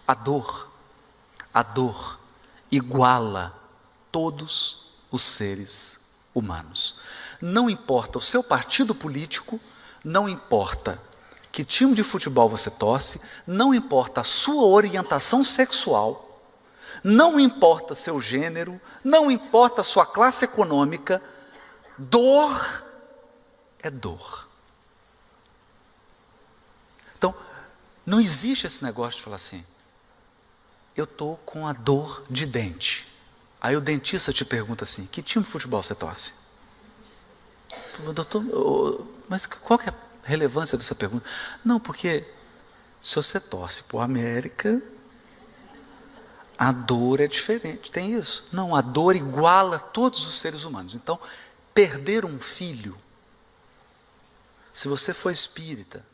A dor iguala todos os seres humanos. Não importa o seu partido político, não importa que time de futebol você torce, não importa a sua orientação sexual, não importa seu gênero, não importa a sua classe econômica, dor é dor. Então, não existe esse negócio de falar assim, eu estou com a dor de dente. Aí o dentista te pergunta assim, que time de futebol você torce? Doutor, mas qual que é a relevância dessa pergunta? Não, porque se você torce por América, a dor é diferente, tem isso. Não, a dor iguala todos os seres humanos. Então, perder um filho, se você for espírita,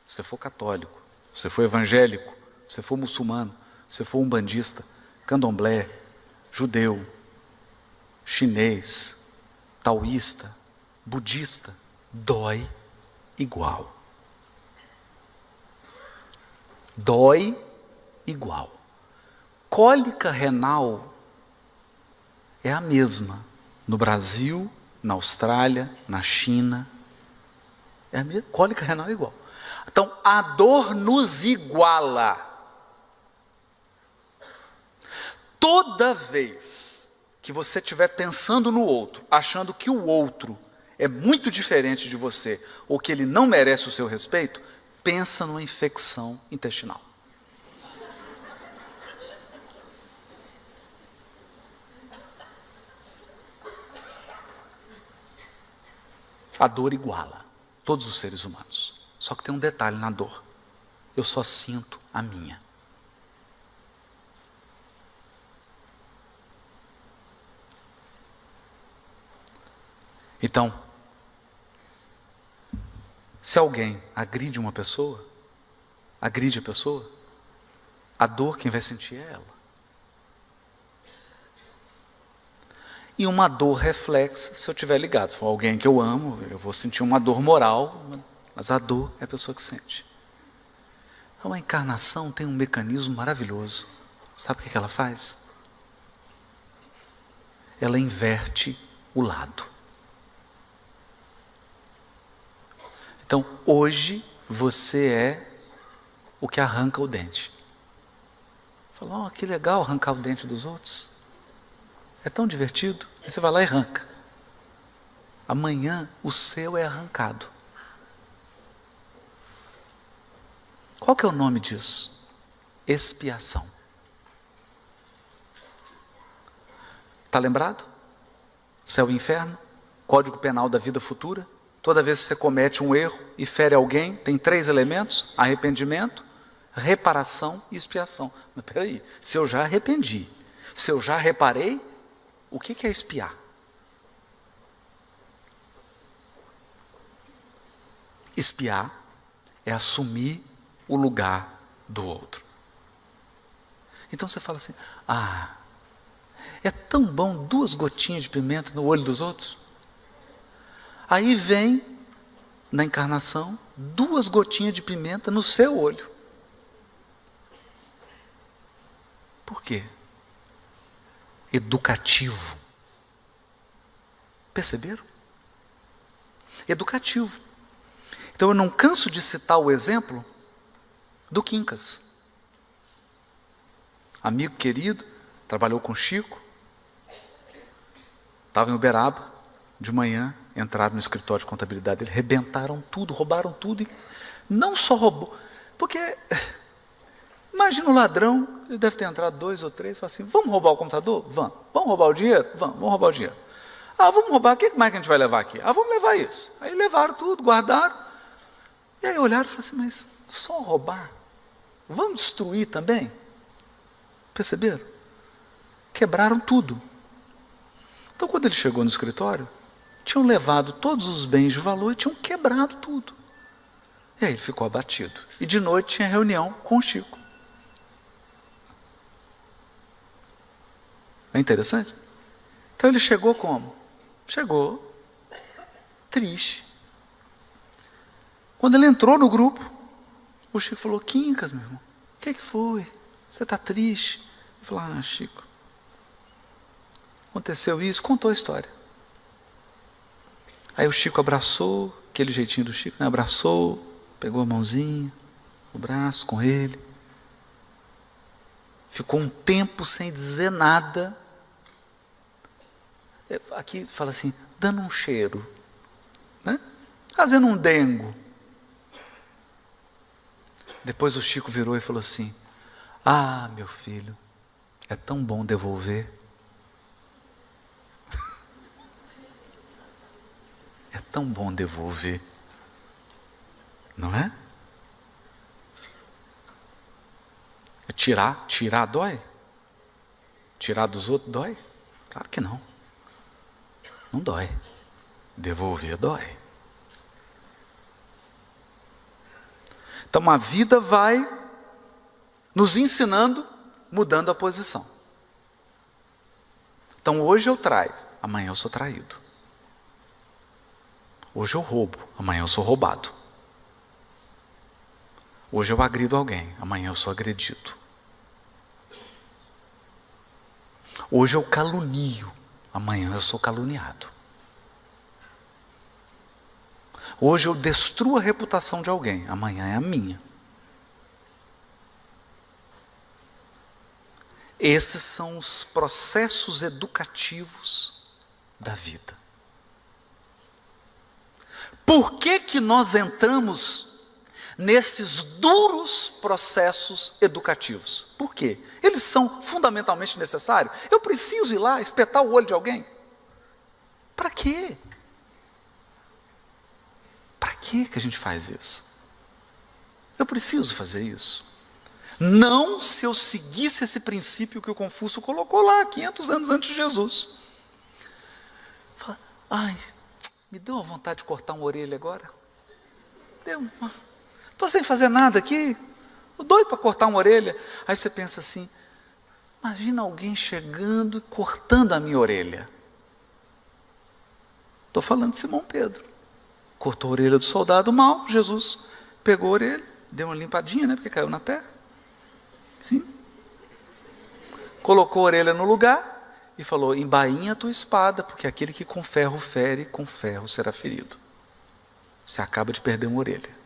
se você for católico, se você for evangélico, se você for muçulmano, se você for umbandista, candomblé, judeu, chinês, taoísta, budista, dói igual. Dói igual. Cólica renal é a mesma no Brasil, na Austrália, na China. É a mesma. Cólica renal é igual. Então, a dor nos iguala. Toda vez que você estiver pensando no outro, achando que o outro é muito diferente de você, ou que ele não merece o seu respeito, pensa numa infecção intestinal. A dor iguala todos os seres humanos. Só que tem um detalhe na dor. Eu só sinto a minha. Então, se alguém agride uma pessoa, agride a pessoa, a dor quem vai sentir é ela. E uma dor reflexa, se eu estiver ligado, for alguém que eu amo, eu vou sentir uma dor moral, mas a dor é a pessoa que sente. Então a encarnação tem um mecanismo maravilhoso. Sabe o que ela faz? Ela inverte o lado. Então, hoje, você é o que arranca o dente. Fala, oh, que legal arrancar o dente dos outros. É tão divertido. Aí você vai lá e arranca. Amanhã, o seu é arrancado. Qual que é o nome disso? Expiação. Está lembrado? Céu e inferno, Código Penal da vida futura. Toda vez que você comete um erro e fere alguém, tem 3 elementos: arrependimento, reparação e expiação. Mas peraí, se eu já arrependi, se eu já reparei, o que é expiar? Expiar é assumir o lugar do outro. Então você fala assim, é tão bom 2 gotinhas de pimenta no olho dos outros. Aí vem, na encarnação, 2 gotinhas de pimenta no seu olho. Por quê? Educativo. Perceberam? Educativo. Então eu não canso de citar o exemplo do Quincas. Amigo querido, trabalhou com Chico, estava em Uberaba, de manhã, entraram no escritório de contabilidade dele, rebentaram tudo, roubaram tudo, e não só roubou, porque, imagina o ladrão, ele deve ter entrado 2 ou 3, fala assim, vamos roubar o computador? Vamos roubar o dinheiro? Vamos roubar o dinheiro. Vamos roubar, o que mais que a gente vai levar aqui? Vamos levar isso. Aí levaram tudo, guardaram, e aí olharam e falaram assim, mas só roubar? Vamos destruir também? Perceberam? Quebraram tudo. Então quando ele chegou no escritório, tinham levado todos os bens de valor e tinham quebrado tudo. E aí ele ficou abatido. E de noite tinha reunião com o Chico. É interessante? Então ele chegou como? Chegou triste. Quando ele entrou no grupo, o Chico falou, Quincas, meu irmão, O que foi? Você está triste? Eu falei, Chico, aconteceu isso, contou a história. Aí o Chico abraçou, aquele jeitinho do Chico, né? Abraçou, pegou a mãozinha, o braço com ele. Ficou um tempo sem dizer nada. Aqui fala assim, dando um cheiro, né? Fazendo um dengo. Depois o Chico virou e falou assim, meu filho, é tão bom devolver. É tão bom devolver. Não é? Tirar dói? Tirar dos outros dói? Claro que não. Não dói. Devolver dói. Então a vida vai nos ensinando, mudando a posição. Então hoje eu traio, amanhã eu sou traído. Hoje eu roubo, amanhã eu sou roubado. Hoje eu agrido alguém, amanhã eu sou agredido. Hoje eu calunio, amanhã eu sou caluniado. Hoje eu destruo a reputação de alguém, amanhã é a minha. Esses são os processos educativos da vida. Por que nós entramos nesses duros processos educativos? Por quê? Eles são fundamentalmente necessários. Eu preciso ir lá espetar o olho de alguém? Para quê? Para que a gente faz isso? Eu preciso fazer isso? Não se eu seguisse esse princípio que o Confúcio colocou lá, 500 anos antes de Jesus. Fala, me deu uma vontade de cortar uma orelha agora. Estou sem fazer nada aqui. Estou doido para cortar uma orelha. Aí você pensa assim, imagina alguém chegando e cortando a minha orelha. Estou falando de Simão Pedro. Cortou a orelha do soldado mau, Jesus pegou a orelha, deu uma limpadinha, né, porque caiu na terra. Sim. Colocou a orelha no lugar e falou, embainha a tua espada, porque aquele que com ferro fere, com ferro será ferido. Você acaba de perder uma orelha.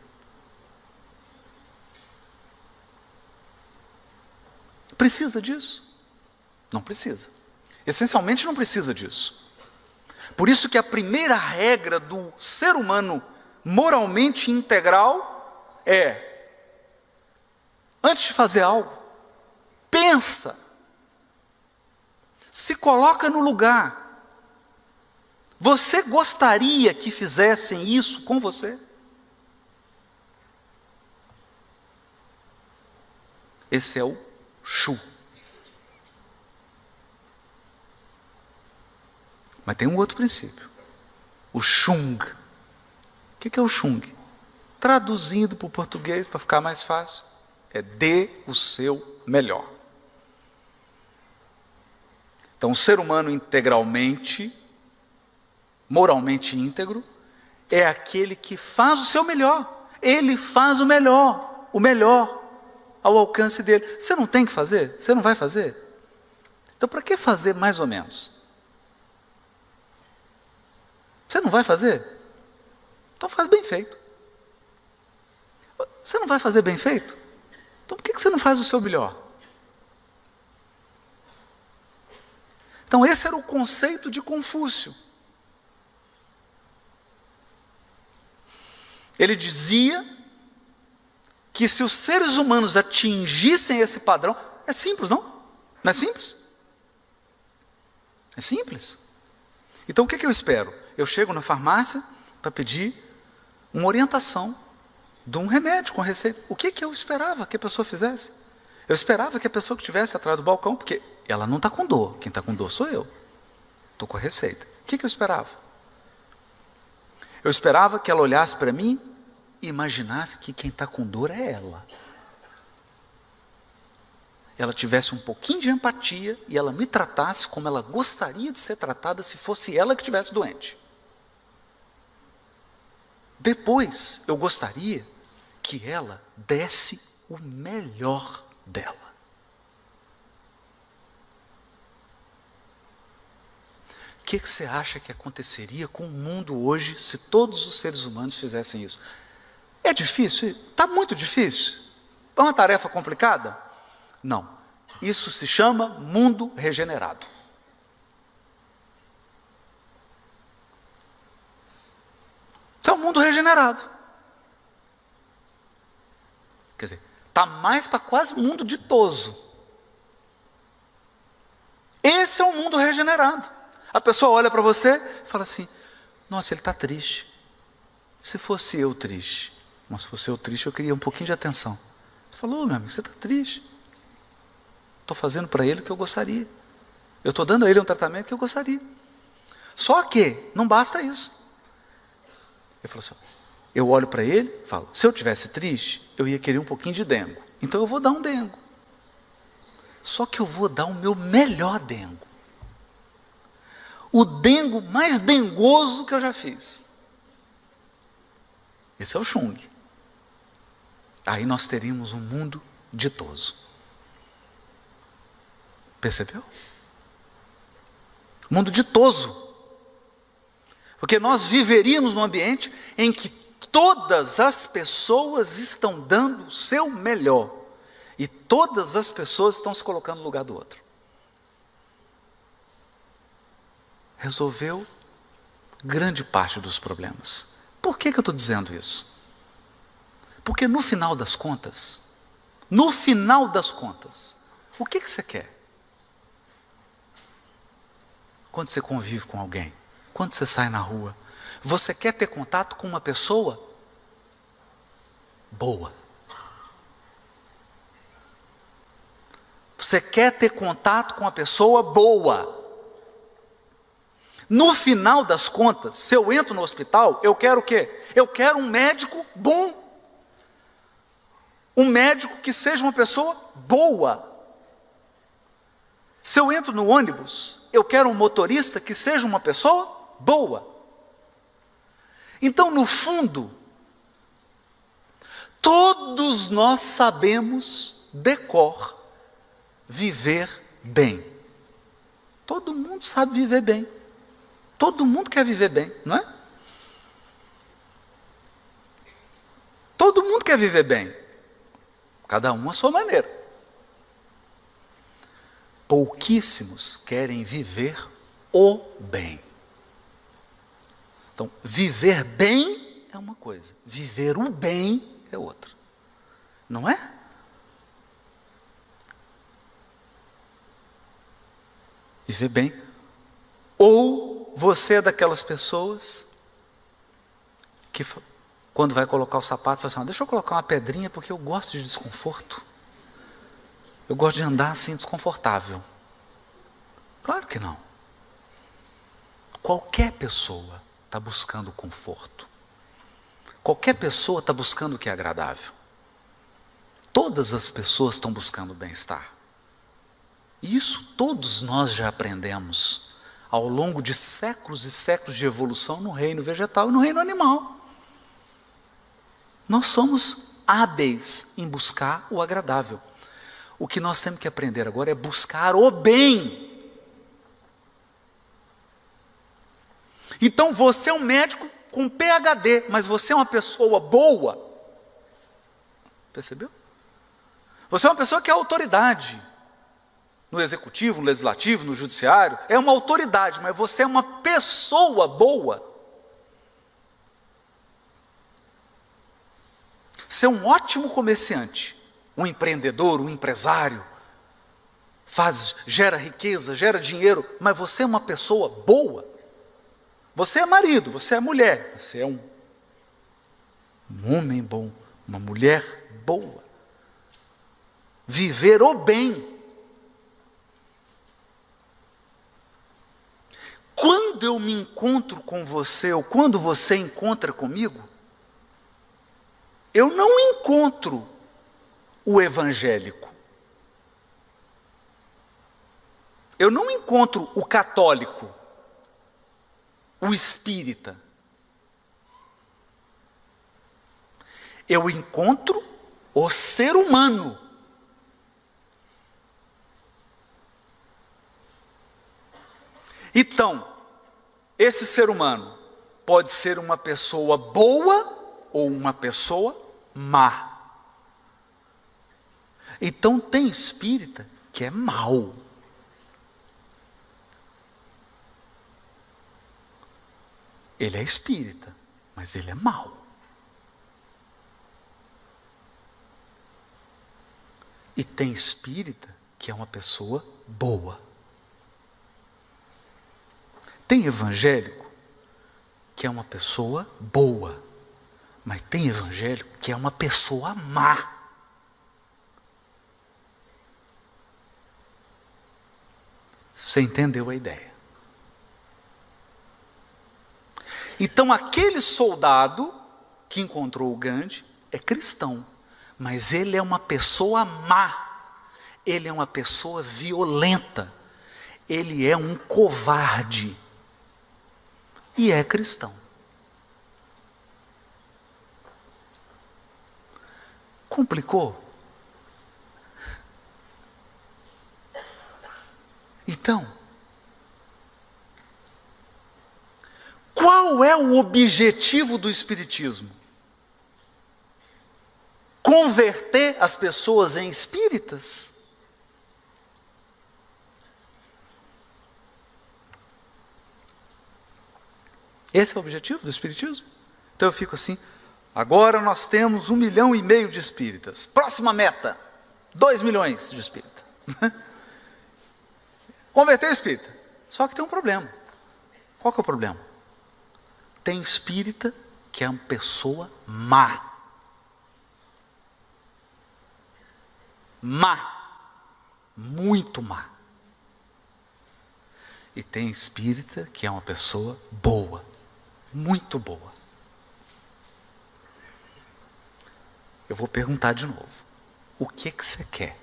Precisa disso? Não precisa. Essencialmente não precisa disso. Por isso que a primeira regra do ser humano moralmente integral é, antes de fazer algo, pensa, se coloca no lugar. Você gostaria que fizessem isso com você? Esse é o Shu. Mas tem um outro princípio, o Shung. O que é o Shung? Traduzindo para o português, para ficar mais fácil, é dê o seu melhor. Então, o ser humano integralmente, moralmente íntegro, é aquele que faz o seu melhor. Ele faz o melhor ao alcance dele. Você não tem que fazer? Você não vai fazer? Então, para que fazer mais ou menos? Você não vai fazer? Então faz bem feito. Você não vai fazer bem feito? Então por que você não faz o seu melhor? Então esse era o conceito de Confúcio. Ele dizia que se os seres humanos atingissem esse padrão, é simples, não? Não é simples? É simples. Então o que eu espero? Eu chego na farmácia para pedir uma orientação de um remédio com receita. O que eu esperava que a pessoa fizesse? Eu esperava que a pessoa que estivesse atrás do balcão, porque ela não está com dor, quem está com dor sou eu. Estou com a receita. O que eu esperava? Eu esperava que ela olhasse para mim e imaginasse que quem está com dor é ela. Ela tivesse um pouquinho de empatia e ela me tratasse como ela gostaria de ser tratada se fosse ela que estivesse doente. Depois, eu gostaria que ela desse o melhor dela. O que você acha que aconteceria com o mundo hoje se todos os seres humanos fizessem isso? É difícil? Está muito difícil? É uma tarefa complicada? Não. Isso se chama mundo regenerado. Isso é um mundo regenerado. Quer dizer, está mais para quase mundo ditoso. Esse é um mundo regenerado. A pessoa olha para você e fala assim, nossa, ele está triste. Se fosse eu triste, mas se fosse eu triste, eu queria um pouquinho de atenção. Você falou, meu amigo, você está triste. Estou fazendo para ele o que eu gostaria. Eu estou dando a ele um tratamento que eu gostaria. Só que não basta isso. Eu falo assim, eu olho para ele e falo, se eu tivesse triste, eu ia querer um pouquinho de dengo. Então eu vou dar um dengo. Só que eu vou dar o meu melhor dengo. O dengo mais dengoso que eu já fiz. Esse é o Chung. Aí nós teríamos um mundo ditoso. Percebeu? Mundo ditoso. Porque nós viveríamos num ambiente em que todas as pessoas estão dando o seu melhor. E todas as pessoas estão se colocando no lugar do outro. Resolveu grande parte dos problemas. Por que eu estou dizendo isso? Porque no final das contas, o que você quer? Quando você convive com alguém, quando você sai na rua, você quer ter contato com uma pessoa boa. Você quer ter contato com uma pessoa boa. No final das contas, se eu entro no hospital, eu quero o quê? Eu quero um médico bom. Um médico que seja uma pessoa boa. Se eu entro no ônibus, eu quero um motorista que seja uma pessoa boa. Então, no fundo, todos nós sabemos de cor viver bem. Todo mundo sabe viver bem. Todo mundo quer viver bem, não é? Todo mundo quer viver bem. Cada um à sua maneira. Pouquíssimos querem viver o bem. Então, viver bem é uma coisa. Viver o bem é outra. Não é? Viver bem. Ou você é daquelas pessoas que, quando vai colocar o sapato, fala assim, deixa eu colocar uma pedrinha porque eu gosto de desconforto. Eu gosto de andar assim desconfortável. Claro que não. Qualquer pessoa está buscando conforto. Qualquer pessoa está buscando o que é agradável. Todas as pessoas estão buscando bem-estar. E isso todos nós já aprendemos ao longo de séculos e séculos de evolução no reino vegetal e no reino animal. Nós somos hábeis em buscar o agradável. O que nós temos que aprender agora é buscar o bem. Então você é um médico com PhD, mas você é uma pessoa boa. Percebeu? Você é uma pessoa que é autoridade. No executivo, no legislativo, no judiciário, é uma autoridade, mas você é uma pessoa boa. Você é um ótimo comerciante, um empreendedor, um empresário, gera riqueza, gera dinheiro, mas você é uma pessoa boa. Você é marido, você é mulher, você é um homem bom, uma mulher boa. Viver o bem. Quando eu me encontro com você, ou quando você encontra comigo, eu não encontro o evangélico. Eu não encontro o católico, o espírita. Eu encontro o ser humano. Então, esse ser humano pode ser uma pessoa boa ou uma pessoa má. Então tem espírita que é mau. Ele é espírita, mas ele é mau. E tem espírita que é uma pessoa boa. Tem evangélico que é uma pessoa boa, mas tem evangélico que é uma pessoa má. Você entendeu a ideia? Então aquele soldado que encontrou o Gandhi é cristão, mas ele é uma pessoa má, ele é uma pessoa violenta, ele é um covarde e é cristão. Complicou? Então, qual é o objetivo do Espiritismo? Converter as pessoas em espíritas? Esse é o objetivo do Espiritismo? Então eu fico assim, agora nós temos 1,5 milhão de espíritas. Próxima meta, 2 milhões de espíritas. Converter o espírita. Só que tem um problema. Qual que é o problema? Tem espírita que é uma pessoa má. Má. Muito má. E tem espírita que é uma pessoa boa. Muito boa. Eu vou perguntar de novo. O que você quer?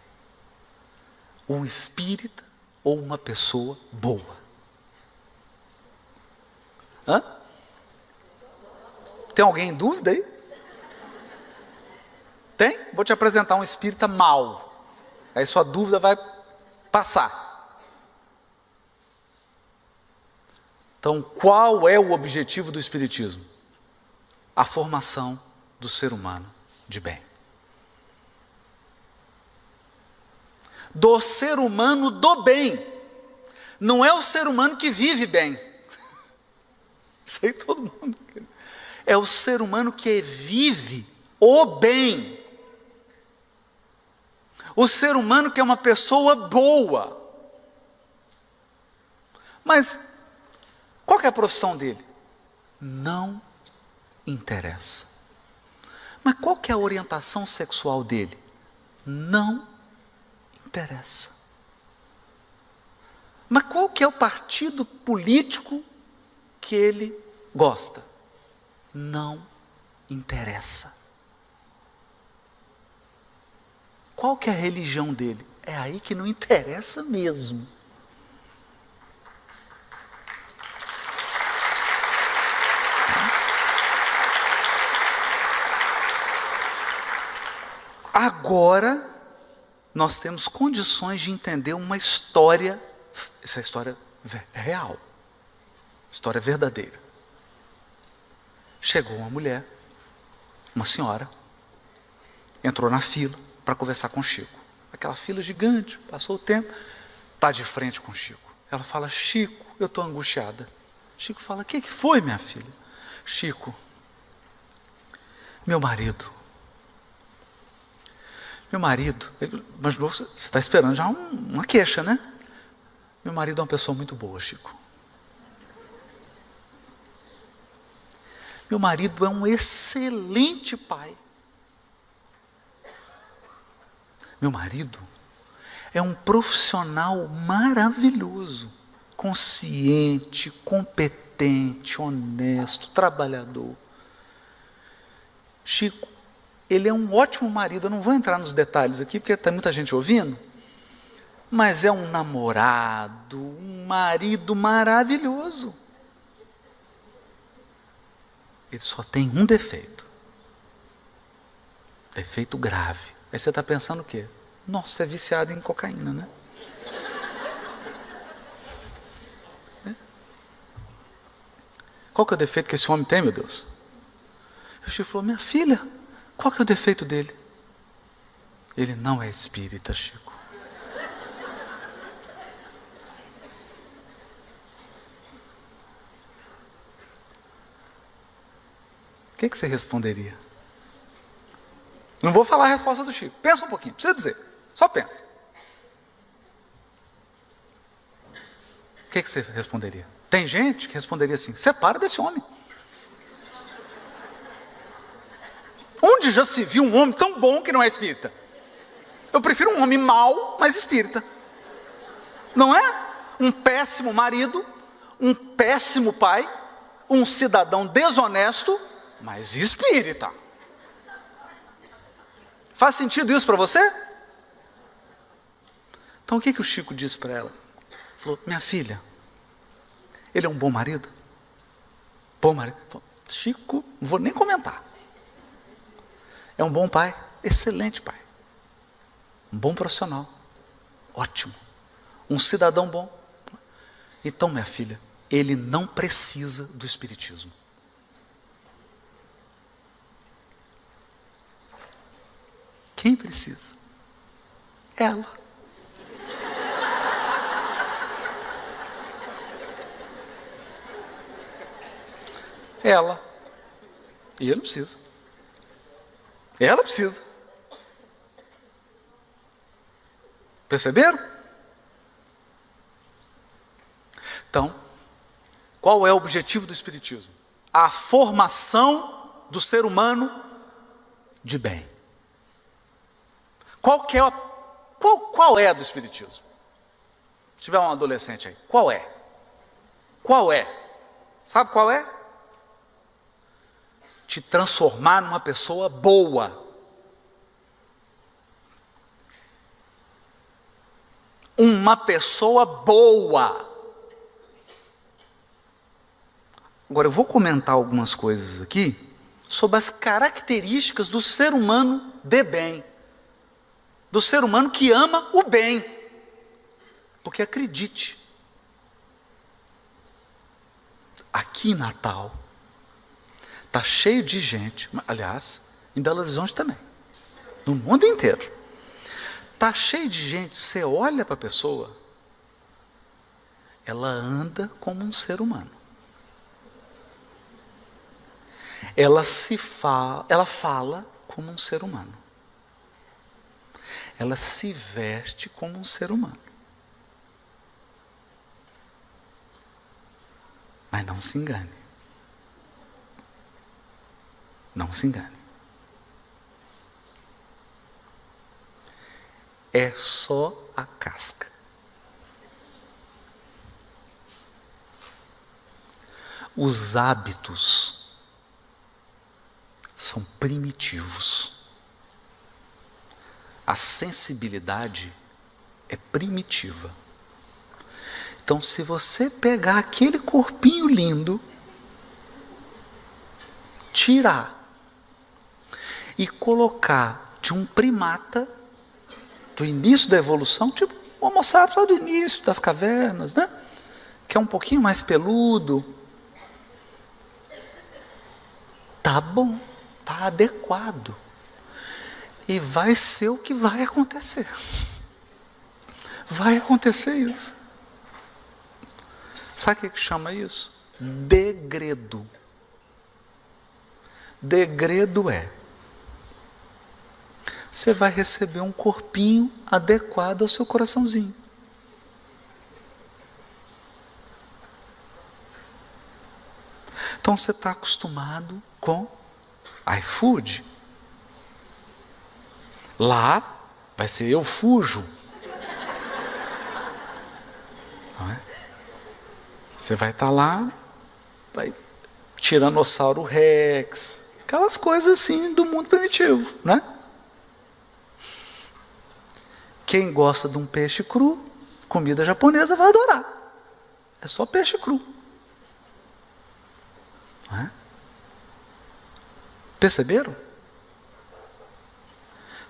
Um espírita ou uma pessoa boa? Hã? Tem alguém em dúvida aí? Tem? Vou te apresentar um espírita mau. Aí sua dúvida vai passar. Então, qual é o objetivo do Espiritismo? A formação do ser humano de bem. Do ser humano do bem. Não é o ser humano que vive bem. Isso aí todo mundo quer. É o ser humano que vive o bem. O ser humano que é uma pessoa boa. Mas qual que é a profissão dele? Não interessa. Mas qual que é a orientação sexual dele? Não interessa. Mas qual que é o partido político que ele gosta? Não interessa. Qual que é a religião dele? É aí que não interessa mesmo. Agora, nós temos condições de entender uma história, essa história é real, história verdadeira. Chegou uma mulher, uma senhora, entrou na fila para conversar com o Chico. Aquela fila gigante, passou o tempo, está de frente com o Chico. Ela fala: Chico, eu estou angustiada. Chico fala: o que foi, minha filha? Chico, meu marido, mas você está esperando já uma queixa, né? Meu marido é uma pessoa muito boa, Chico. Meu marido é um excelente pai. Meu marido é um profissional maravilhoso, consciente, competente, honesto, trabalhador. Chico, ele é um ótimo marido. Eu não vou entrar nos detalhes aqui, porque tem muita gente ouvindo, mas é um namorado, um marido maravilhoso. Ele só tem um defeito. Defeito grave. Aí você está pensando o quê? Nossa, é viciado em cocaína, né? qual que é o defeito que esse homem tem, meu Deus? O Chico falou, minha filha, qual que é o defeito dele? Ele não é espírita, Chico. O que você responderia? Não vou falar a resposta do Chico. Pensa um pouquinho, precisa dizer. Só pensa. O que você responderia? Tem gente que responderia assim, separa desse homem. Onde já se viu um homem tão bom que não é espírita? Eu prefiro um homem mau, mas espírita. Não é? Um péssimo marido, um péssimo pai, um cidadão desonesto, mas espírita. Faz sentido isso para você? Então o que o Chico disse para ela? Falou, minha filha, ele é um bom marido? Bom marido? Falou, Chico, não vou nem comentar. É um bom pai, excelente pai. Um bom profissional, ótimo. Um cidadão bom. Então, minha filha, ele não precisa do espiritismo. Quem precisa? Ela. Ela. E ele não precisa. Ela precisa. Perceberam? Então, qual é o objetivo do espiritismo? A formação do ser humano de bem. Qual é a do espiritismo? Se tiver um adolescente aí, qual é? Qual é? Sabe qual é? Te transformar numa pessoa boa. Uma pessoa boa. Agora eu vou comentar algumas coisas aqui sobre as características do ser humano de bem. Do ser humano que ama o bem. Porque acredite, aqui em Natal está cheio de gente, aliás, em Belo Horizonte também, no mundo inteiro. Está cheio de gente, você olha para a pessoa, ela anda como um ser humano. Ela fala como um ser humano. Ela se veste como um ser humano. Mas não se engane. Não se engane. É só a casca. Os hábitos são primitivos. A sensibilidade é primitiva. Então, se você pegar aquele corpinho lindo, tirar e colocar de um primata do início da evolução, tipo o Homo sapiens lá do início das cavernas, né? Que é um pouquinho mais peludo, tá bom, tá adequado. E vai ser o que vai acontecer. Vai acontecer isso. Sabe o que chama isso? Degredo. Degredo é: você vai receber um corpinho adequado ao seu coraçãozinho. Então você está acostumado com iFood. Lá vai ser eu fujo. Não é? Você vai estar lá, vai Tiranossauro Rex, aquelas coisas assim do mundo primitivo, né? Quem gosta de um peixe cru, comida japonesa vai adorar. É só peixe cru. Não é? Perceberam?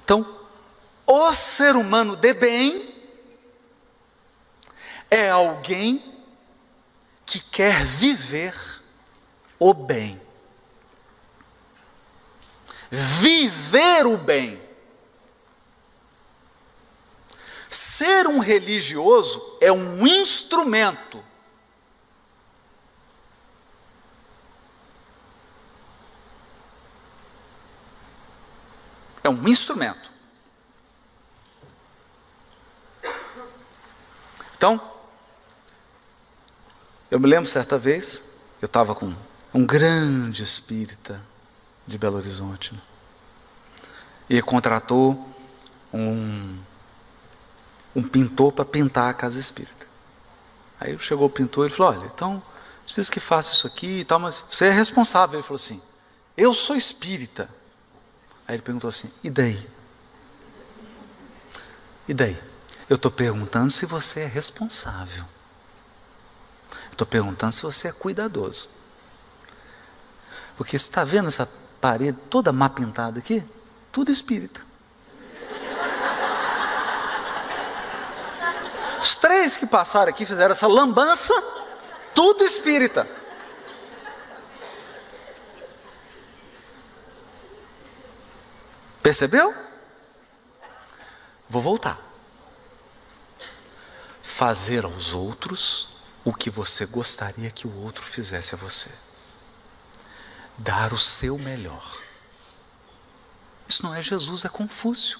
Então, o ser humano de bem é alguém que quer viver o bem. Viver o bem. Ser um religioso é um instrumento. É um instrumento. Então, eu me lembro certa vez, eu estava com um grande espírita de Belo Horizonte, né? E contratou um pintor para pintar a casa espírita. Aí chegou o pintor e falou: olha, então, preciso que faça isso aqui e tal, mas você é responsável. Ele falou assim: eu sou espírita. Aí ele perguntou assim: e daí? E daí? Eu estou perguntando se você é responsável. Estou perguntando se você é cuidadoso. Porque você está vendo essa parede toda má pintada aqui? Tudo espírita. Os 3 que passaram aqui fizeram essa lambança, tudo espírita. Percebeu? Vou voltar. Fazer aos outros o que você gostaria que o outro fizesse a você. Dar o seu melhor. Isso não é Jesus, é Confúcio.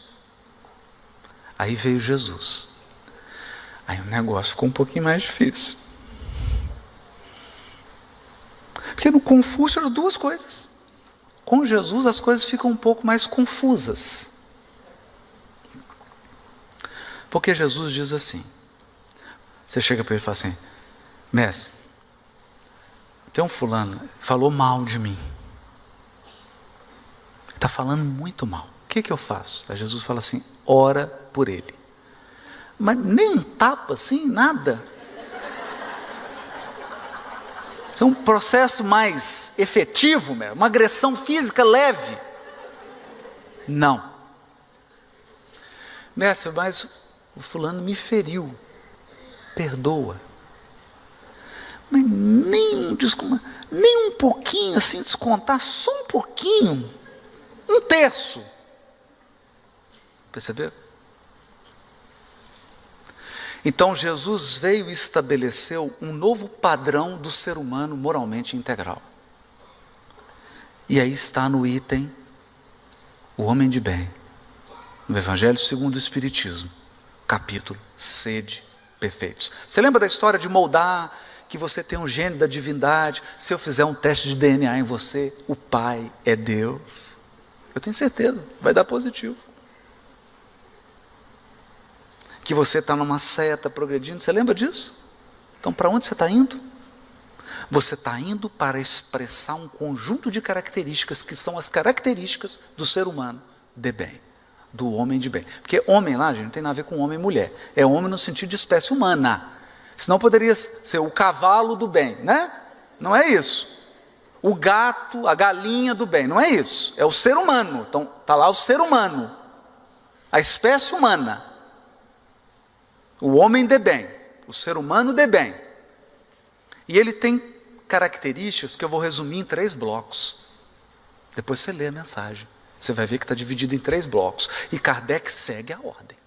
Aí veio Jesus. Aí o negócio ficou um pouquinho mais difícil. Porque no Confúcio eram 2 coisas. Com Jesus as coisas ficam um pouco mais confusas. Porque Jesus diz assim, você chega para ele e fala assim: mestre, tem um fulano, falou mal de mim. Está falando muito mal. O que eu faço? Aí Jesus fala assim: ora por ele. Mas nem um tapa assim, nada. Isso é um processo mais efetivo, uma agressão física leve. Não. Mestre, mas o fulano me feriu. Perdoa. Mas nem um pouquinho assim, descontar só um pouquinho. 1/3. Percebeu? Então Jesus veio e estabeleceu um novo padrão do ser humano moralmente integral. E aí está no item o homem de bem, no Evangelho segundo o Espiritismo, capítulo: sede perfeitos. Você lembra da história de moldar, que você tem um gene da divindade? Se eu fizer um teste de DNA em você, o Pai é Deus. Eu tenho certeza, vai dar positivo. Que você está numa seta progredindo, você lembra disso? Então para onde você está indo? Você está indo para expressar um conjunto de características que são as características do ser humano de bem, do homem de bem. Porque homem lá, gente, não tem nada a ver com homem e mulher. É homem no sentido de espécie humana. Senão poderia ser o cavalo do bem, né? Não é isso. O gato, a galinha do bem, não é isso. É o ser humano. Então está lá o ser humano, a espécie humana. O homem de bem, o ser humano de bem. E ele tem características que eu vou resumir em 3 blocos. Depois você lê a mensagem. Você vai ver que está dividido em 3 blocos. E Kardec segue a ordem.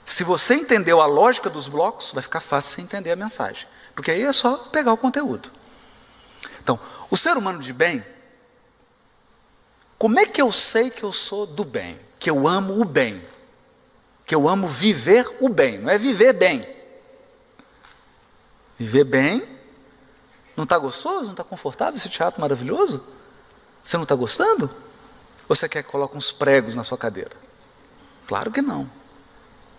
Se você entendeu a lógica dos blocos, vai ficar fácil você entender a mensagem. Porque aí é só pegar o conteúdo. Então, o ser humano de bem, como é que eu sei que eu sou do bem? Que eu amo o bem, que eu amo viver o bem, não é viver bem. Viver bem, não está gostoso, não está confortável esse teatro maravilhoso? Você não está gostando? Ou você quer que coloque uns pregos na sua cadeira? Claro que não.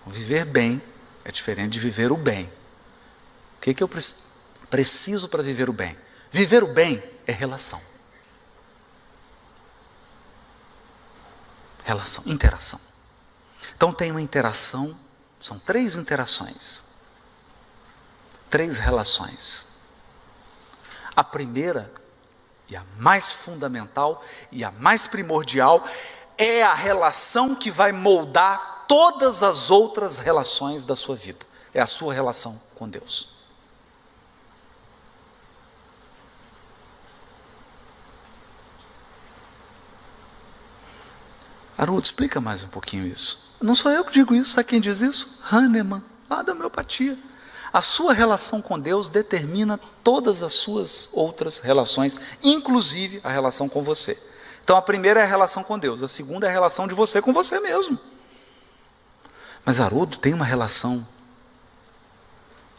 Viver bem é diferente de viver o bem. O que eu preciso para viver o bem? Viver o bem é relação. Relação, interação. Então tem uma interação, são 3 interações, 3 relações. A primeira, e a mais fundamental, e a mais primordial, é a relação que vai moldar todas as outras relações da sua vida. É a sua relação com Deus. Haroldo, explica mais um pouquinho isso. Não sou eu que digo isso, sabe quem diz isso? Hahnemann, lá da homeopatia. A sua relação com Deus determina todas as suas outras relações, inclusive a relação com você. Então a primeira é a relação com Deus, a segunda é a relação de você com você mesmo. Mas Haroldo, tem uma relação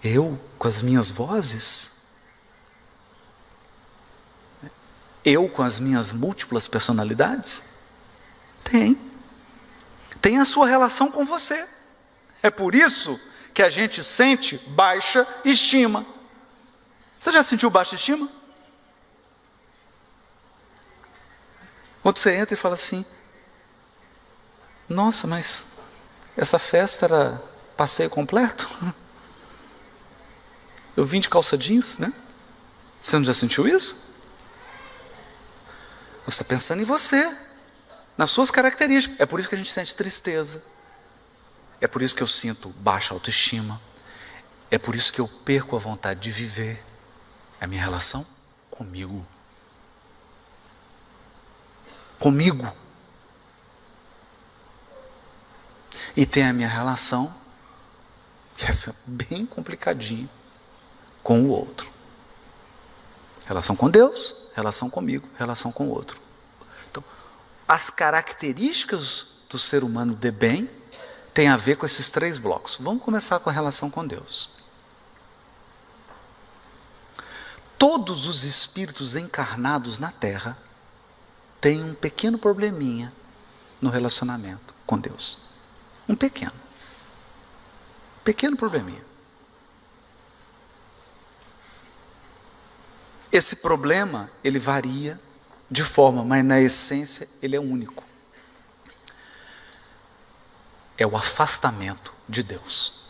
eu com as minhas vozes? Eu com as minhas múltiplas personalidades? Tem. Tem a sua relação com você. É por isso que a gente sente baixa estima. Você já sentiu baixa estima? Quando você entra e fala assim, nossa, mas essa festa era passeio completo? Eu vim de calça jeans, né? Você não já sentiu isso? Você está pensando em você, nas suas características. É por isso que a gente sente tristeza. É por isso que eu sinto baixa autoestima. É por isso que eu perco a vontade de viver. É a minha relação comigo. Comigo. E tem a minha relação, que essa é bem complicadinha, com o outro. Relação com Deus, relação comigo, relação com o outro. Então, as características do ser humano de bem têm a ver com esses 3 blocos. Vamos começar com a relação com Deus. Todos os espíritos encarnados na Terra têm um pequeno probleminha no relacionamento com Deus. Um pequeno probleminha. Esse problema, ele varia de forma, mas na essência ele é único. É o afastamento de Deus.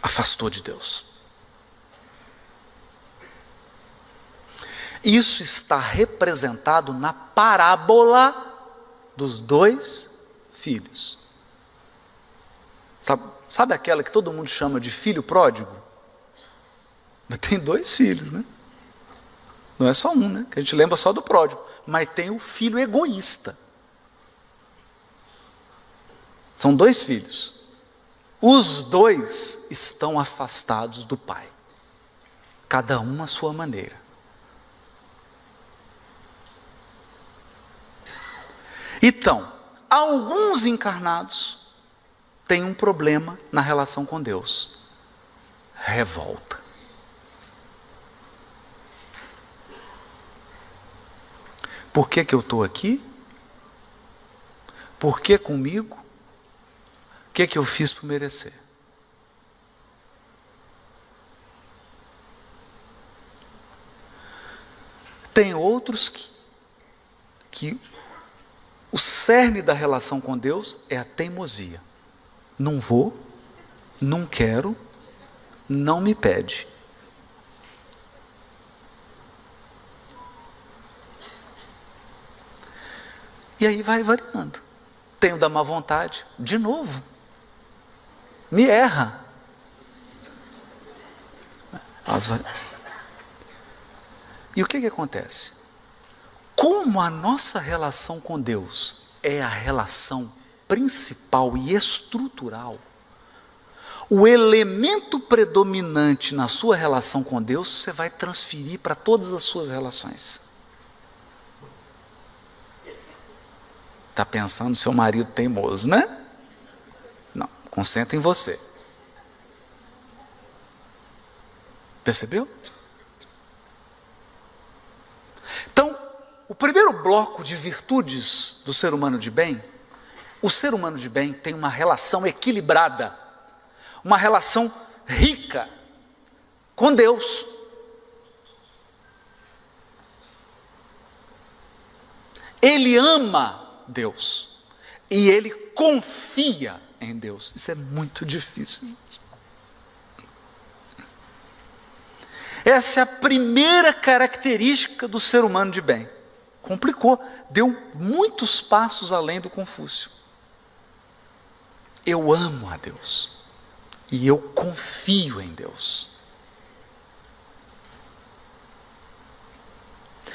Afastou de Deus. Isso está representado na parábola dos 2 filhos. Sabe aquela que todo mundo chama de filho pródigo? Mas tem 2 filhos, né? Não é só um, né? Que a gente lembra só do pródigo. Mas tem o filho egoísta. São 2 filhos. Os 2 estão afastados do pai. Cada um à sua maneira. Então, alguns encarnados têm um problema na relação com Deus. Revolta. Por que eu estou aqui? Por que comigo? O que eu fiz para merecer? Tem outros que o cerne da relação com Deus é a teimosia. Não vou, não quero, não me pede. E aí vai variando. Tenho da má vontade, de novo. Me erra. E o que acontece? Como a nossa relação com Deus é a relação principal e estrutural, o elemento predominante na sua relação com Deus, você vai transferir para todas as suas relações. Está pensando no seu marido teimoso, né? Não, concentra em você. Percebeu? Então, o primeiro bloco de virtudes do ser humano de bem, o ser humano de bem tem uma relação equilibrada, uma relação rica com Deus. Ele ama Deus e ele confia em Deus. Isso é muito difícil. Essa é a primeira característica do ser humano de bem. Complicou, deu muitos passos além do Confúcio. Eu amo a Deus e eu confio em Deus.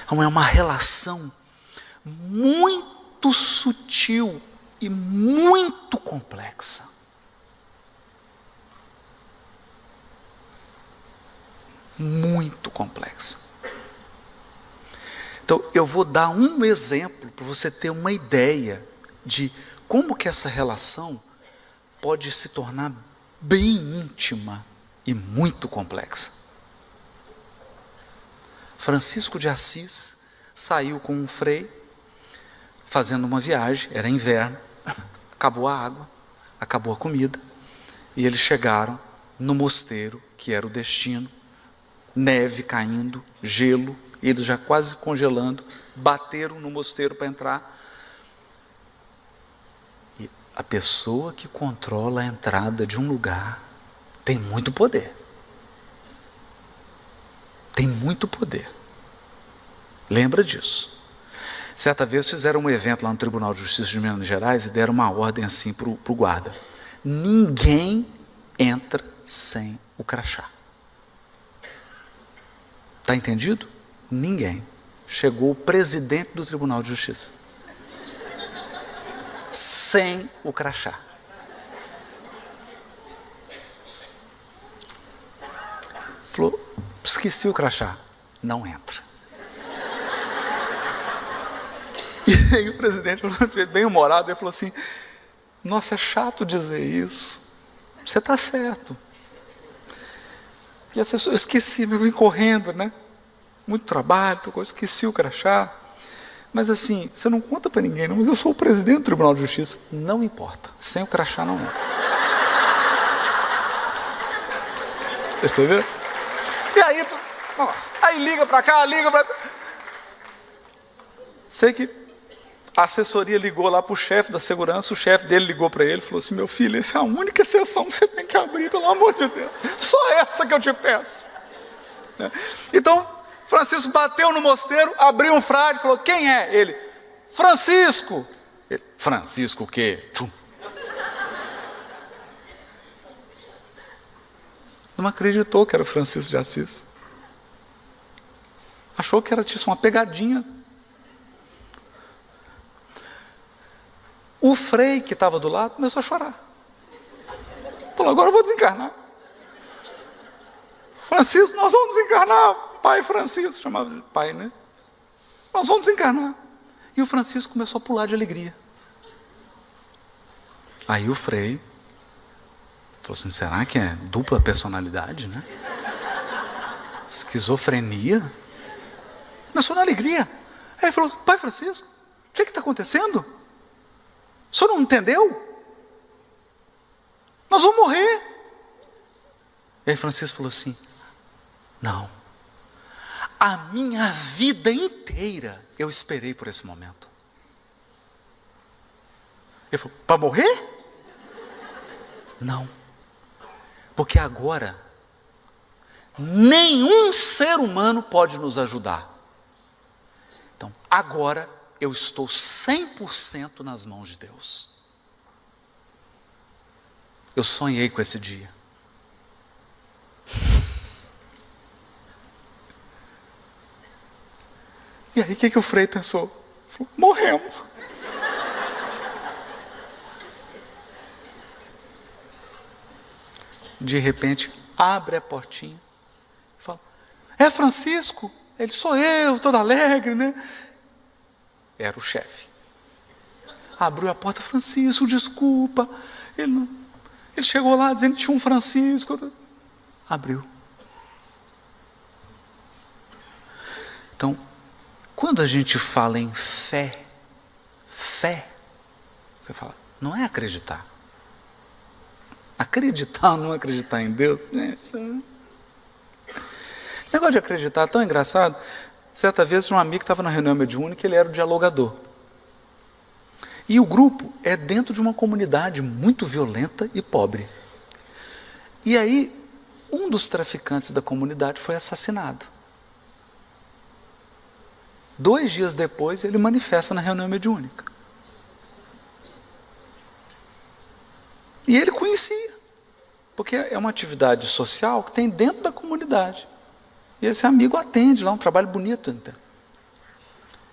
Então é uma relação muito sutil e muito complexa. Muito complexa. Então, eu vou dar um exemplo para você ter uma ideia de como que essa relação pode se tornar bem íntima e muito complexa. Francisco de Assis saiu com um frei, fazendo uma viagem, era inverno, acabou a água, acabou a comida, e eles chegaram no mosteiro, que era o destino, neve caindo, gelo, eles já quase congelando, bateram no mosteiro para entrar. E a pessoa que controla a entrada de um lugar tem muito poder. Tem muito poder. Lembra disso. Certa vez fizeram um evento lá no Tribunal de Justiça de Minas Gerais e deram uma ordem assim para o guarda: ninguém entra sem o crachá. Está entendido? Ninguém. Chegou o presidente do Tribunal de Justiça. Sem o crachá. Falou, esqueci o crachá. Não entra. E aí o presidente, bem humorado, ele falou assim: nossa, é chato dizer isso. Você está certo. E essa pessoa, eu esqueci, eu vim correndo, né? Muito trabalho, esqueci o crachá. Mas assim, você não conta para ninguém, não, mas eu sou o presidente do Tribunal de Justiça. Não importa, sem o crachá não entra. Você vê? E aí, nossa, aí liga para cá, liga para cá. Sei que a assessoria ligou lá para o chefe da segurança, o chefe dele ligou para ele e falou assim: meu filho, essa é a única exceção que você tem que abrir, pelo amor de Deus. Só essa que eu te peço. Então, Francisco bateu no mosteiro, abriu um frade e falou: quem é? Ele: Francisco. Ele: Francisco o quê? Tchum. Não acreditou que era o Francisco de Assis. Achou que era uma pegadinha. O frei que estava do lado começou a chorar. Falou: agora eu vou desencarnar. Francisco, nós vamos desencarnar. Pai Francisco, chamava de pai, né? Nós vamos desencarnar. E o Francisco começou a pular de alegria. Aí o frei falou assim: será que é dupla personalidade, né? Esquizofrenia? Começou na alegria. Aí ele falou: pai Francisco, o que está acontecendo? O senhor não entendeu? Nós vamos morrer. E aí Francisco falou assim: não. A minha vida inteira eu esperei por esse momento. Ele falou: para morrer? Não. Porque agora nenhum ser humano pode nos ajudar. Então, agora eu estou 100% nas mãos de Deus. Eu sonhei com esse dia. E aí o que o frei pensou? Falou: morremos. De repente, abre a portinha e fala: é Francisco? Ele: sou eu, todo alegre, né? Era o chefe. Abriu a porta: Francisco, desculpa. Ele chegou lá dizendo que tinha um Francisco. Abriu. Então, quando a gente fala em fé, você fala, não é acreditar. Acreditar ou não acreditar em Deus, gente. Esse negócio de acreditar é tão engraçado. Certa vez, um amigo estava na reunião mediúnica, ele era o dialogador. E o grupo é dentro de uma comunidade muito violenta e pobre. E aí, um dos traficantes da comunidade foi assassinado. 2 dias depois, ele manifesta na reunião mediúnica. E ele conhecia, porque é uma atividade social que tem dentro da comunidade. E esse amigo atende lá, um trabalho bonito. Então.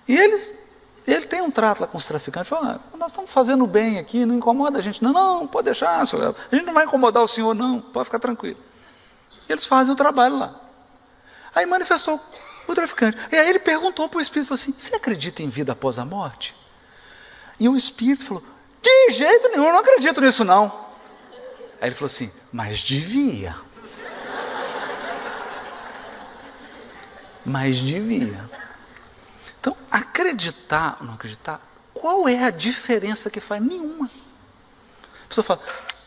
E ele tem um trato lá com os traficantes, fala, nós estamos fazendo bem aqui, não incomoda a gente. Não, pode deixar, senhor. A gente não vai incomodar o senhor, não, pode ficar tranquilo. E eles fazem o trabalho lá. Aí manifestou o traficante. E aí ele perguntou para o Espírito, falou assim, você acredita em vida após a morte? E o Espírito falou, de jeito nenhum, eu não acredito nisso não. Aí ele falou assim, mas devia. Mas devia. Então, acreditar ou não acreditar, qual é a diferença que faz? Nenhuma. A pessoa fala,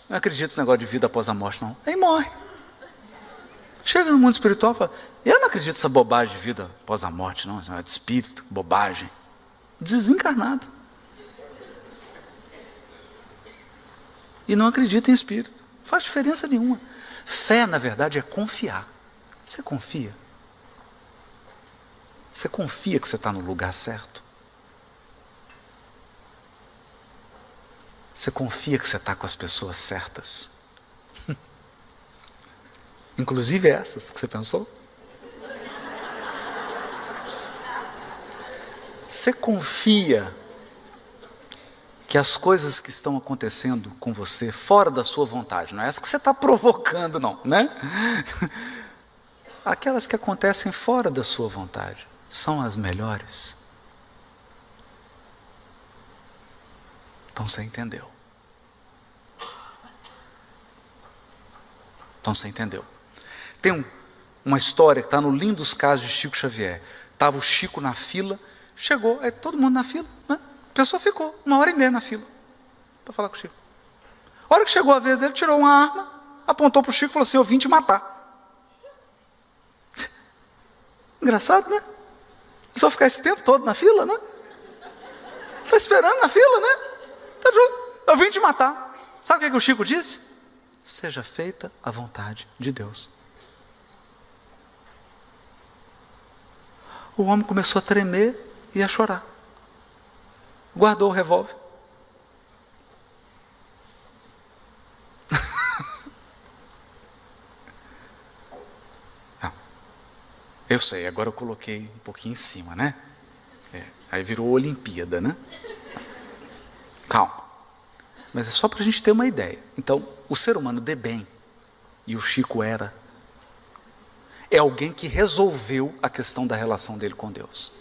não acredito nesse negócio de vida após a morte não. Aí morre. Chega no mundo espiritual e fala, eu não acredito nessa bobagem de vida após a morte não, é de espírito, bobagem. Desencarnado. E não acredita em espírito. Não faz diferença nenhuma. Fé, na verdade, é confiar. Você confia? Você confia que você está no lugar certo? Você confia que você está com as pessoas certas? Inclusive essas que você pensou? Você confia que as coisas que estão acontecendo com você fora da sua vontade, não é essa que você está provocando não, né? Aquelas que acontecem fora da sua vontade são as melhores? Então você entendeu. Então você entendeu. Tem uma história que está no Lindos Casos de Chico Xavier. Estava o Chico na fila, chegou, aí todo mundo na fila, né? A pessoa ficou 1h30 na fila para falar com o Chico. A hora que chegou a vez, ele tirou uma arma, apontou para o Chico e falou assim, eu vim te matar. Engraçado, né? É só ficar esse tempo todo na fila, né? Está esperando na fila, né? Eu vim te matar. Sabe o que o Chico disse? Seja feita a vontade de Deus. O homem começou a tremer e a chorar. Guardou o revólver. Não. Eu sei, agora eu coloquei um pouquinho em cima, né? Aí virou Olimpíada, né? Calma. Mas é só para a gente ter uma ideia. Então, o ser humano de bem, e o Chico era, é alguém que resolveu a questão da relação dele com Deus.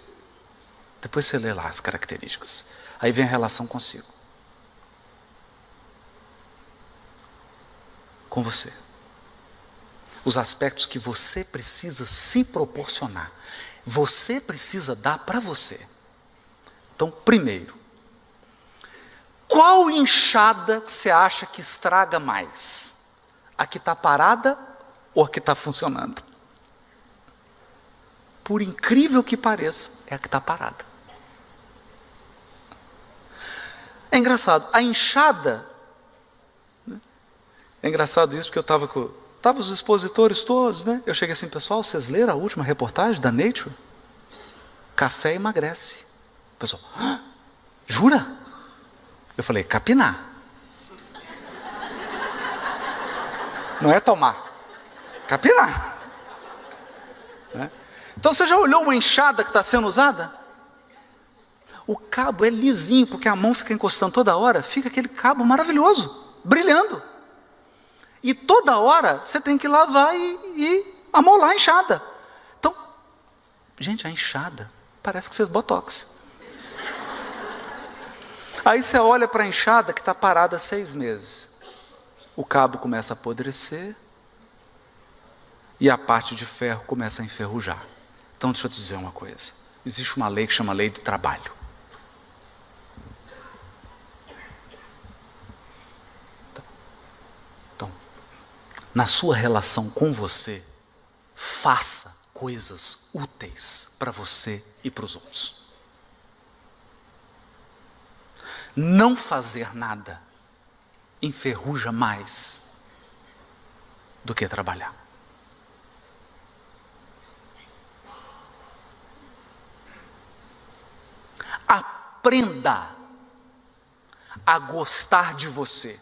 Depois você lê lá as características. Aí vem a relação consigo. Com você. Os aspectos que você precisa se proporcionar. Você precisa dar para você. Então, primeiro, qual enxada você acha que estraga mais? A que está parada ou a que está funcionando? Por incrível que pareça, é a que está parada. É engraçado, a enxada, né? É engraçado isso porque eu estava os expositores todos, né? Eu cheguei assim, pessoal, vocês leram a última reportagem da Nature? Café emagrece. O pessoal, jura? Eu falei, capinar. Não é tomar. Capinar. Né? Então você já olhou uma enxada que está sendo usada? O cabo é lisinho, porque a mão fica encostando toda hora, fica aquele cabo maravilhoso, brilhando. E toda hora você tem que lavar e amolar a enxada. Então, gente, a enxada parece que fez botox. Aí você olha para a enxada que está parada há 6 meses. O cabo começa a apodrecer e a parte de ferro começa a enferrujar. Então deixa eu te dizer uma coisa. Existe uma lei que chama lei de trabalho. Então, na sua relação com você, faça coisas úteis para você e para os outros. Não fazer nada enferruja mais do que trabalhar. Aprenda a gostar de você.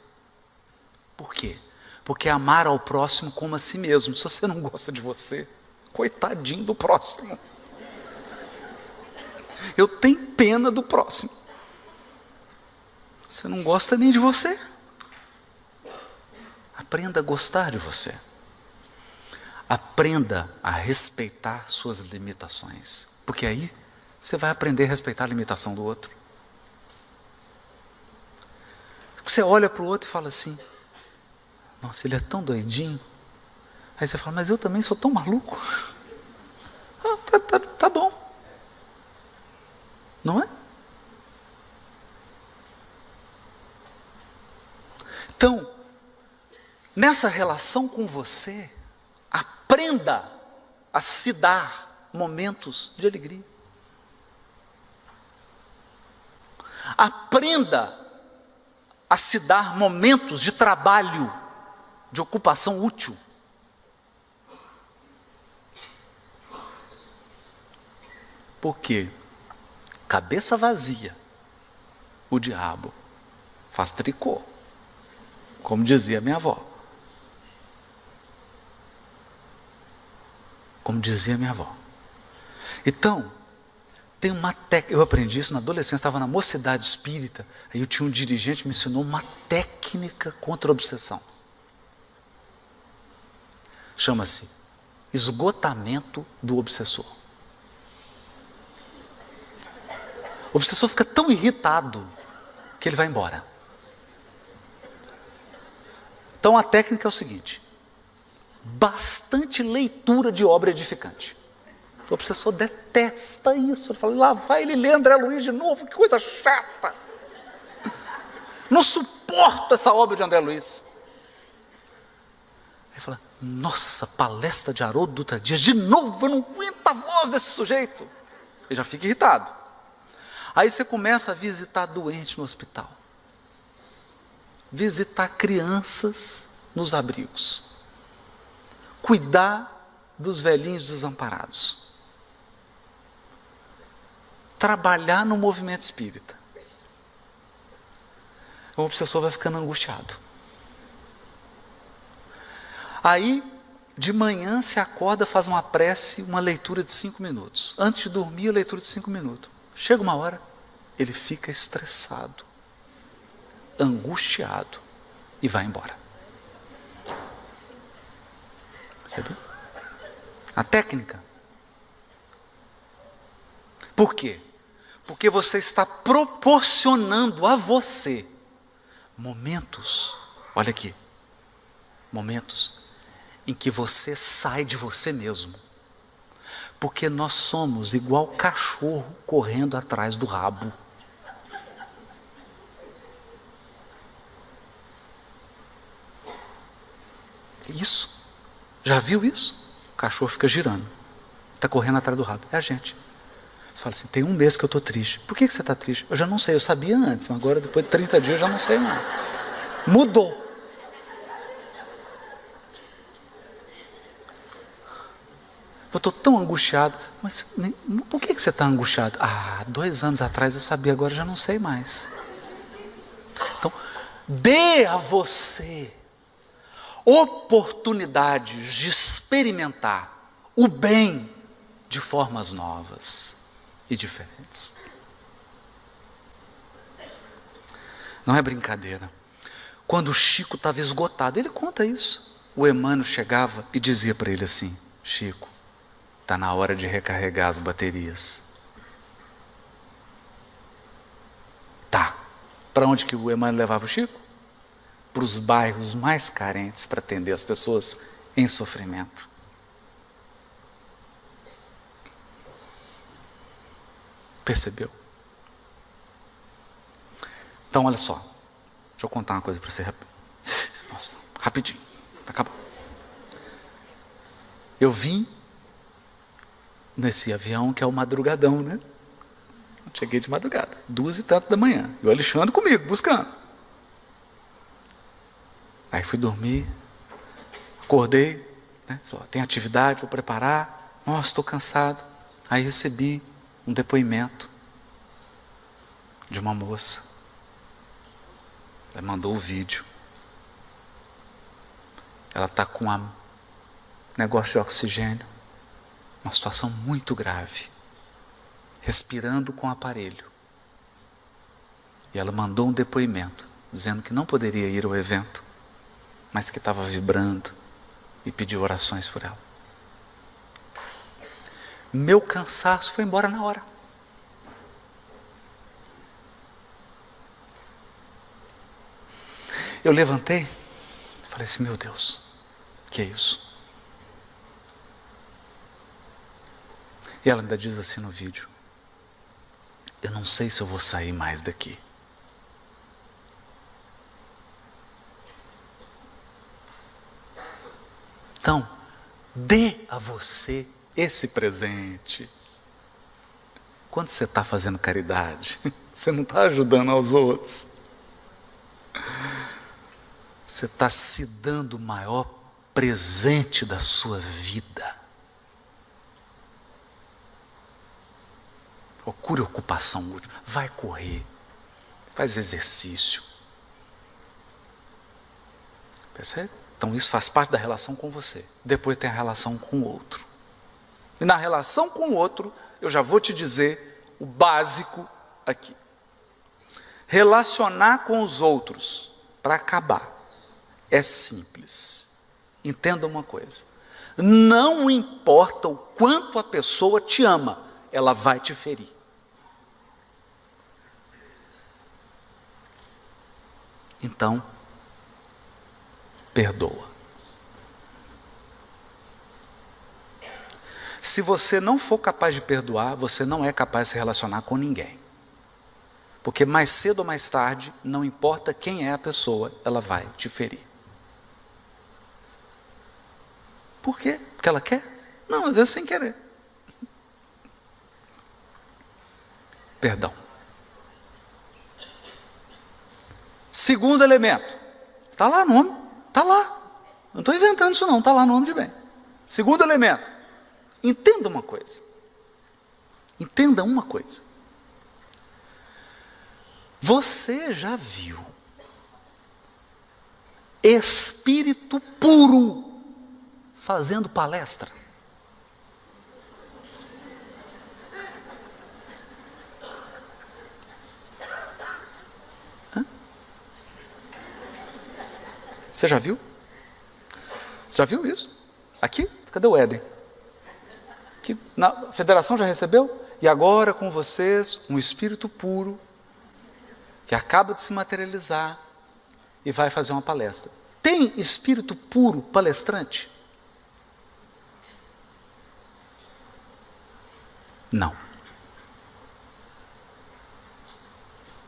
Por quê? Porque amar ao próximo como a si mesmo. Se você não gosta de você, coitadinho do próximo. Eu tenho pena do próximo. Você não gosta nem de você. Aprenda a gostar de você. Aprenda a respeitar suas limitações. Porque aí você vai aprender a respeitar a limitação do outro. Você olha para o outro e fala assim: nossa, ele é tão doidinho. Aí você fala: mas eu também sou tão maluco. Tá bom. Não é? Então, nessa relação com você, aprenda a se dar momentos de alegria. Aprenda a se dar momentos de trabalho, de ocupação útil. Porque cabeça vazia, o diabo faz tricô, como dizia minha avó. Como dizia minha avó. Então, tem uma técnica, eu aprendi isso na adolescência, estava na mocidade espírita, aí eu tinha um dirigente que me ensinou uma técnica contra a obsessão. Chama-se esgotamento do obsessor. O obsessor fica tão irritado que ele vai embora. Então a técnica é o seguinte: bastante leitura de obra edificante. O obsessor detesta isso. Ele fala: lá vai ele ler André Luiz de novo, que coisa chata. Não suporto essa obra de André Luiz. Ele fala: nossa, palestra de Haroldo Dutra Dias, de novo, eu não aguento a voz desse sujeito. Ele já fica irritado. Aí você começa a visitar doente no hospital. Visitar crianças nos abrigos. Cuidar dos velhinhos desamparados. Trabalhar no movimento espírita. O obsessor vai ficando angustiado. Aí, de manhã, se acorda, faz uma prece, uma leitura de 5 minutos. Antes de dormir, a leitura de 5 minutos. Chega uma hora, ele fica estressado, angustiado e vai embora. Percebeu? A técnica. Por quê? Porque você está proporcionando a você momentos, olha aqui, momentos em que você sai de você mesmo. Porque nós somos igual cachorro correndo atrás do rabo. Isso. Já viu isso? O cachorro fica girando. Está correndo atrás do rabo. É a gente. Você fala assim: tem um mês que eu estou triste. Por que você está triste? Eu já não sei. Eu sabia antes, mas agora depois de 30 dias eu já não sei mais. Mudou. Eu estou tão angustiado. Mas por que você está angustiado? 2 anos atrás eu sabia, agora eu já não sei mais. Então, dê a você oportunidades de experimentar o bem de formas novas e diferentes. Não é brincadeira. Quando o Chico estava esgotado, ele conta isso. O Emmanuel chegava e dizia para ele assim: Chico, está na hora de recarregar as baterias. Tá. Para onde que o Emmanuel levava o Chico? Para os bairros mais carentes, para atender as pessoas em sofrimento. Percebeu? Então, olha só. Deixa eu contar uma coisa para você. Nossa, rapidinho. Acabou. Eu vim nesse avião que é o madrugadão, né? Cheguei de madrugada, 2 e tanto da manhã. E o Alexandre comigo, buscando. Aí fui dormir, acordei, né? Falei: tem atividade, vou preparar. Nossa, estou cansado. Aí recebi um depoimento de uma moça. Ela mandou o vídeo. Ela está com um negócio de oxigênio, uma situação muito grave. respirando com o aparelho. E ela mandou um depoimento, dizendo que não poderia ir ao evento, mas que estava vibrando e pediu orações por ela. Meu cansaço foi embora na hora. Eu levantei, falei assim, meu Deus, que é isso? E ela ainda diz assim no vídeo, eu não sei se eu vou sair mais daqui. Então, dê a você esse presente. Quando você está fazendo caridade, você não está ajudando aos outros. Você está se dando o maior presente da sua vida. Procure ocupação útil. Vai correr. Faz exercício. Percebe? Então isso faz parte da relação com você. Depois tem a relação com o outro. E na relação com o outro, eu já vou te dizer o básico aqui. Relacionar com os outros, para acabar, é simples. Entenda uma coisa. Não importa o quanto a pessoa te ama, ela vai te ferir. Então, perdoa. Se você não for capaz de perdoar, você não é capaz de se relacionar com ninguém. Porque mais cedo ou mais tarde, não importa quem é a pessoa, ela vai te ferir. Por quê? Porque ela quer? Não, às vezes sem querer. Perdão. Segundo elemento. Está lá no nome. Está lá. Não estou inventando isso não, está lá no nome de bem. Segundo elemento. Entenda uma coisa. Entenda uma coisa. Você já viu espírito puro fazendo palestra? Hã? Você já viu? Você já viu isso? Aqui? Cadê o Éden? Que na federação já recebeu? E agora com vocês, um espírito puro, que acaba de se materializar e vai fazer uma palestra. Tem espírito puro palestrante? Não.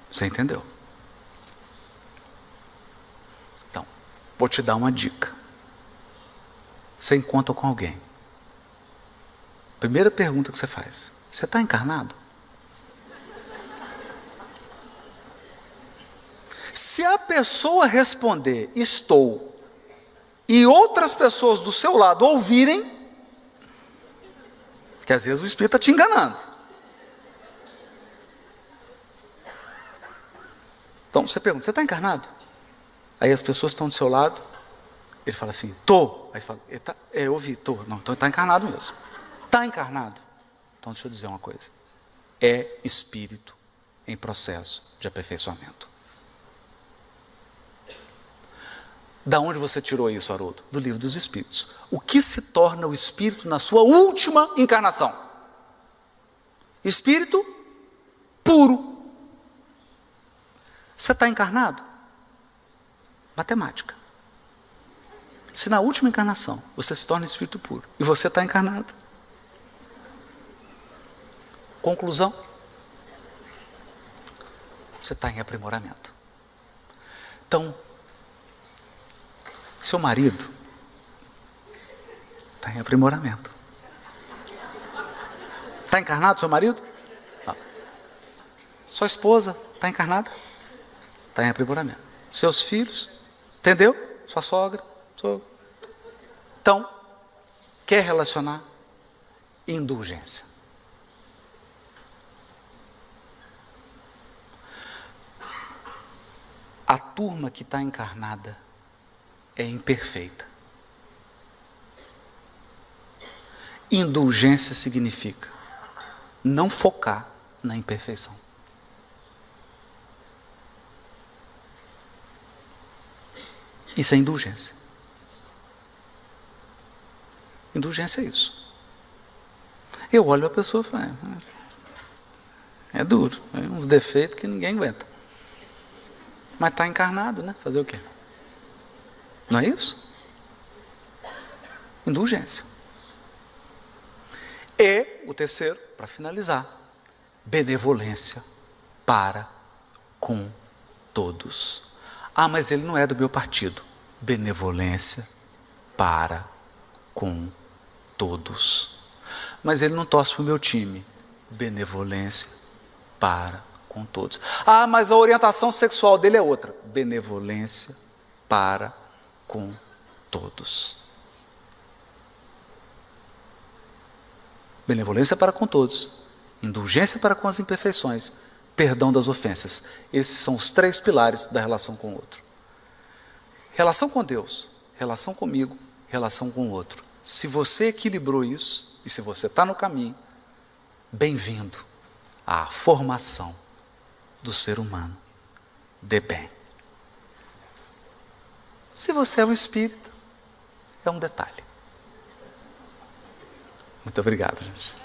Você entendeu? Então, vou te dar uma dica. Você encontra com alguém. Primeira pergunta que você faz: você está encarnado? Se a pessoa responder, estou, e outras pessoas do seu lado ouvirem, que às vezes o espírito está te enganando. Então você pergunta, você está encarnado? Aí as pessoas estão do seu lado, ele fala assim, estou. Aí você fala, eu ouvi, estou. Não, então está encarnado mesmo. Está encarnado? Então deixa eu dizer uma coisa. É espírito em processo de aperfeiçoamento. Da onde você tirou isso, Haroldo? Do livro dos Espíritos. O que se torna o espírito na sua última encarnação? Espírito puro. Você está encarnado? Matemática. Se na última encarnação você se torna espírito puro e você está encarnado, conclusão, você está em aprimoramento. Então, seu marido está em aprimoramento. Está encarnado seu marido? Não. Sua esposa está encarnada? Está em aprimoramento. Seus filhos, entendeu? Sua sogra. Então, quer relacionar? Indulgência. A turma que está encarnada é imperfeita. Indulgência significa não focar na imperfeição. Isso é indulgência. Indulgência é isso. Eu olho a pessoa e falo, é duro, é uns defeitos que ninguém aguenta. Mas está encarnado, né? Fazer o quê? Não é isso? Indulgência. E o terceiro, para finalizar, benevolência para com todos. Ah, mas ele não é do meu partido. Benevolência para com todos. Mas ele não torce para o meu time. Benevolência para com todos. Ah, mas a orientação sexual dele é outra. Benevolência para com todos. Benevolência para com todos. Indulgência para com as imperfeições. Perdão das ofensas. Esses são os 3 pilares da relação com o outro. Relação com Deus, relação comigo, relação com o outro. Se você equilibrou isso, e se você está no caminho, bem-vindo à formação do ser humano de bem. Se você é um espírita, é um detalhe. Muito obrigado, gente.